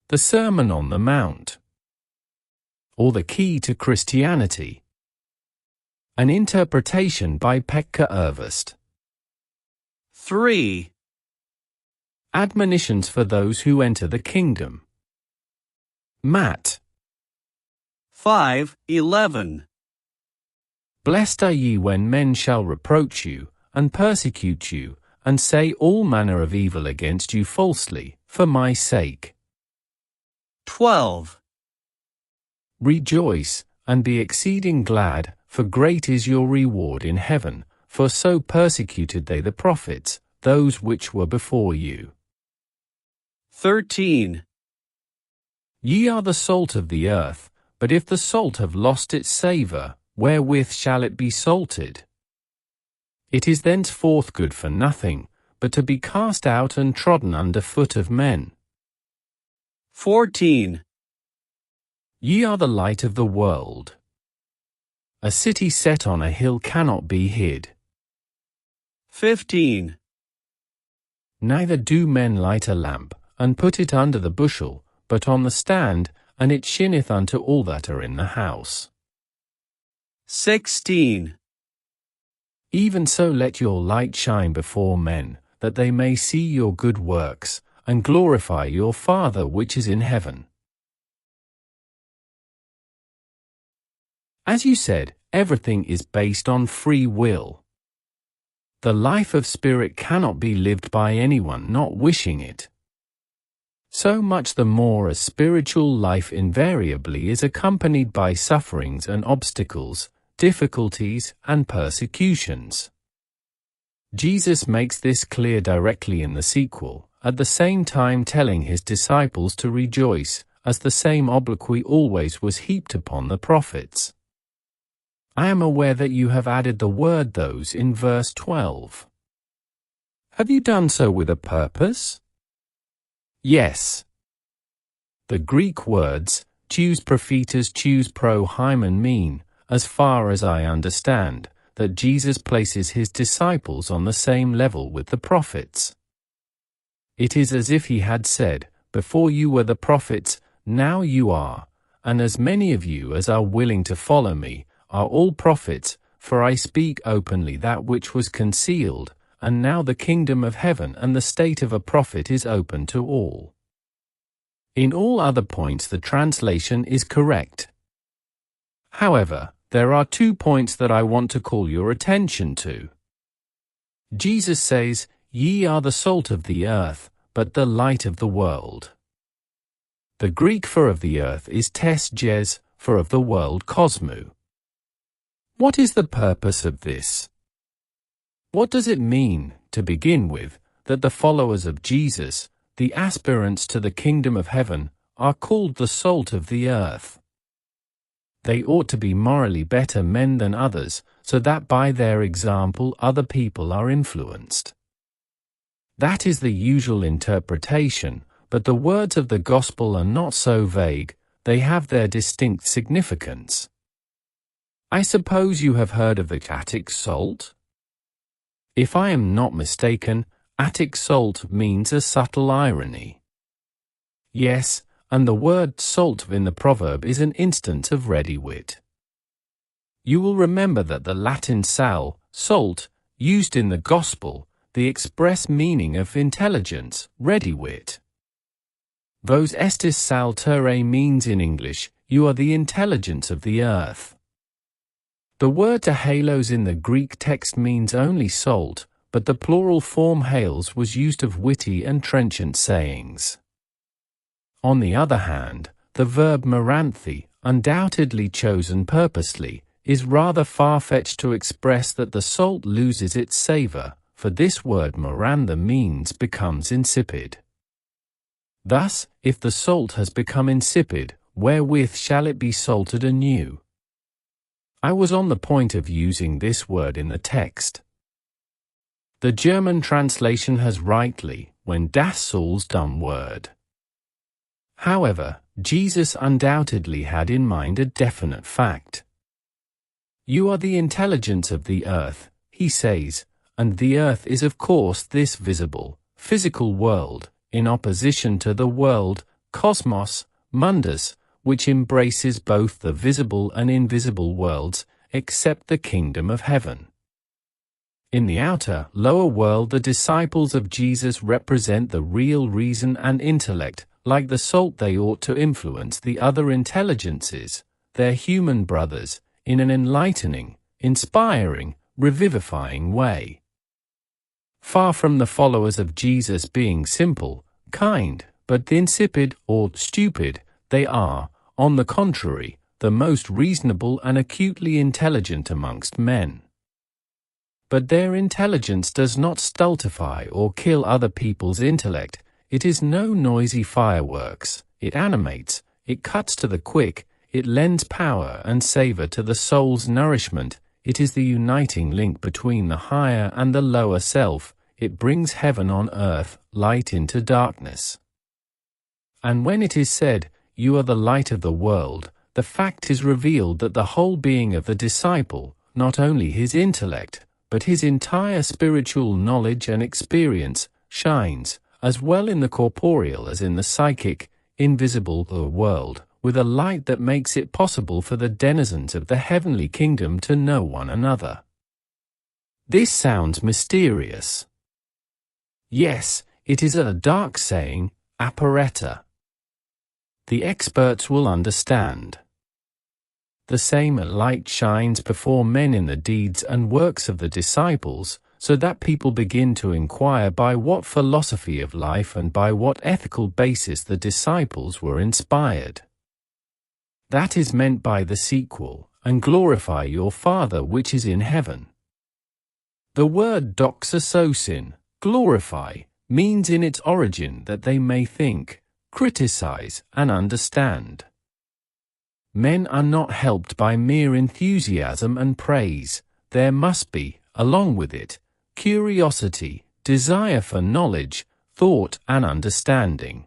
the Sermon on the Mount, or the Key to Christianity. An interpretation by Pekka Ervast. 3. Admonitions for those who enter the kingdom. Matt. 5:11. Blessed are ye when men shall reproach you, and persecute you, and say all manner of evil against you falsely, for my sake. 12. Rejoice, and be exceeding glad, for great is your reward in heaven, for so persecuted they the prophets, those which were before you. 13. Ye are the salt of the earth, but if the salt have lost its savour, wherewith shall it be salted? It is thenceforth good for nothing, but to be cast out and trodden under foot of men. 14. Ye are the light of the world. A city set on a hill cannot be hid. 15. Neither do men light a lamp, and put it under the bushel, but on the stand, and it shineth unto all that are in the house. 16. Even so let your light shine before men, that they may see your good works, and glorify your Father which is in heaven. As you said, everything is based on free will. The life of spirit cannot be lived by anyone not wishing it. So much the more as spiritual life invariably is accompanied by sufferings and obstacles, difficulties and persecutions. Jesus makes this clear directly in the sequel, at the same time telling his disciples to rejoice, as the same obloquy always was heaped upon the prophets. I am aware that you have added the word those in verse 12. Have you done so with a purpose? Yes. The Greek words, tous prophetas tous pro hymen mean, as far as I understand, that Jesus places his disciples on the same level with the prophets. It is as if he had said, before you were the prophets, now you are, and as many of you as are willing to follow me, are all prophets, for I speak openly that which was concealed, and now the kingdom of heaven and the state of a prophet is open to all. In all other points the translation is correct. However, there are 2 points that I want to call your attention to. Jesus says, Ye are the salt of the earth, but the light of the world. The Greek for of the earth is tes ges, for of the world cosmu. What is the purpose of this? What does it mean, to begin with, that the followers of Jesus, the aspirants to the kingdom of heaven, are called the salt of the earth? They ought to be morally better men than others, so that by their example other people are influenced. That is the usual interpretation, but the words of the gospel are not so vague, they have their distinct significance. I suppose you have heard of the Attic salt? If I am not mistaken, Attic salt means a subtle irony. Yes, and the word salt in the proverb is an instance of ready wit. You will remember that the Latin sal, salt, used in the gospel, the express meaning of intelligence, ready wit. Vos estis sal terrae means in English, you are the intelligence of the earth. The word to halos in the Greek text means only salt, but the plural form hales was used of witty and trenchant sayings. On the other hand, the verb meranthi, undoubtedly chosen purposely, is rather far-fetched to express that the salt loses its savour, for this word merantha means becomes insipid. Thus, if the salt has become insipid, wherewith shall it be salted anew? I was on the point of using this word in the text. The German translation has rightly, when das Soll's dumb word. However, Jesus undoubtedly had in mind a definite fact. You are the intelligence of the earth, he says, and the earth is of course this visible, physical world, in opposition to the world, cosmos, mundus, which embraces both the visible and invisible worlds, except the kingdom of heaven. In the outer, lower world, the disciples of Jesus represent the real reason and intellect. Like the salt, they ought to influence the other intelligences, their human brothers, in an enlightening, inspiring, revivifying way. Far from the followers of Jesus being simple, kind, but insipid or stupid, they are, on the contrary, the most reasonable and acutely intelligent amongst men. But their intelligence does not stultify or kill other people's intellect. It is no noisy fireworks. It animates, it cuts to the quick, it lends power and savor to the soul's nourishment. It is the uniting link between the higher and the lower self. It brings heaven on earth, light into darkness. And when it is said, "You are the light of the world," the fact is revealed that the whole being of the disciple, not only his intellect, but his entire spiritual knowledge and experience, shines, as well in the corporeal as in the psychic, invisible world, with a light that makes it possible for the denizens of the heavenly kingdom to know one another. This sounds mysterious. Yes, it is a dark saying, appareta. The experts will understand. The same light shines before men in the deeds and works of the disciples, so that people begin to inquire by what philosophy of life and by what ethical basis the disciples were inspired. That is meant by the sequel, "and glorify your Father which is in heaven." The word doxasosin, glorify, means in its origin that they may think, criticize, and understand. Men are not helped by mere enthusiasm and praise. There must be, along with it, curiosity, desire for knowledge, thought, and understanding.